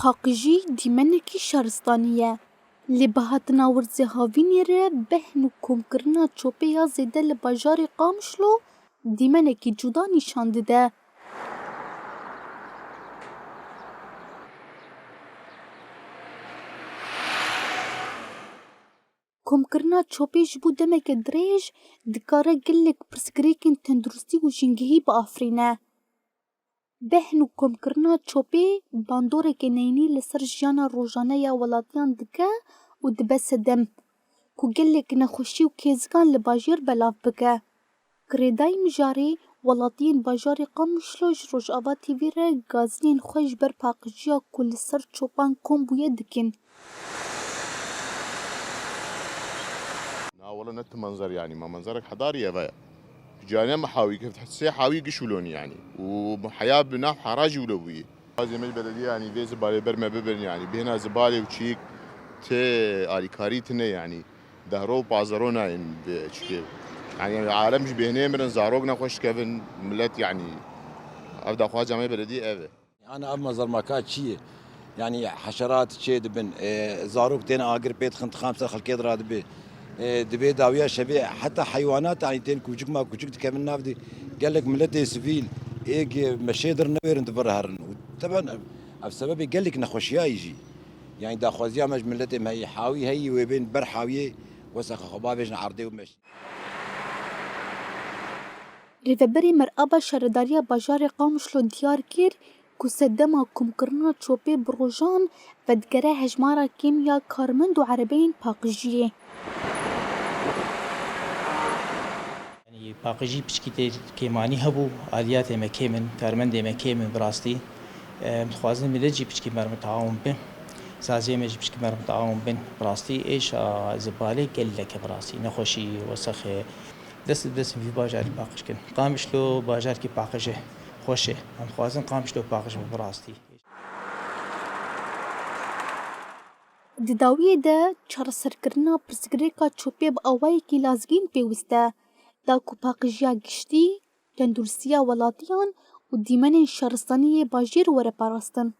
پاقیجی دیمنکی شهرستانیه. لی بهاتنا ورزی هاوینی ره بهن و کمکرنا چوپه یا زیده لی باجاری قامشلو دیمنکی جدا نشان دده. کمکرنا چوپه جبو دمک دریج دکاره گلک پرسگریکن تندرستی و جنگهی با آفرینه. بهن و کمکرنا چوپه باندوره که نینی لسر جیانا روژانه یا ولاتیان دکه و دبسدم کو گلک نخوشی و کیزگان لباجیر بلاف بکه. گریدای مجاری ولاتین باجاری قامشلوش روش آوا تیوی ره گازین خوش بر پاقجیا کل سر چوپان کم بویه دکن. والله نت منظر يعني ما منظرك حضاري يا بايا جانا محاوي كيف تحسي حاوي قشولون يعني وحياة بناف حراجي ولوية هذه من البلدية يعني في زبالة برمى ببن يعني بينا زبالة وشيك تي آلي كاريتنا يعني دهرو بازارونا يعني العالم مش بهنا من زاروقنا خوش كيفن ملت يعني أبدا خواجة جامعة بلدية أبدا أنا أب مزار مكات شيء يعني حشرات شيء دبن زاروق تين آجر بيت خنت خمسة خلقي دراد بي دبي داوية شبيه حتى حيوانات يعني تين كوجك ما كوجك تكمل نافدي قال لك ملتي سفيل إيه مشيدر نبير انت برهرن طبعا بسبب قال لك نخوشيا يجي يعني دا خوازيا مج ملتي ما هي حاوي هي وبين برحاويه وسخ خبابش عرضي ومش ریوبری مرآبا شهرداری باجار قامشلو دیار کر کو سدما کمکرنا چوپه بروجان و دگره هجمارا کیمیا کارمند و عربین پاقجیه. يعني باقي بشكيتي كيماني هبو آليات ما كيمن كارمند ما كيمن براستي متخوازن ملجي بشكي مر متعاون بين سازي ما بشكي مر متعاون بين براستي ايش زبالي قال لك براسي نخوشي وسخ دس في باجار باقش كن قامش له باجار كي باقشه خوشه متخوازن قامش له باقش براستي دداویه ده چهار سرکرنا پرسگریکا چوپه با آوایی کی لازگین پیوسته دا کو پاقجیا گشتی تندرسیا ولاتیان و دیمن شهرستانی باجیر وره پاراستن.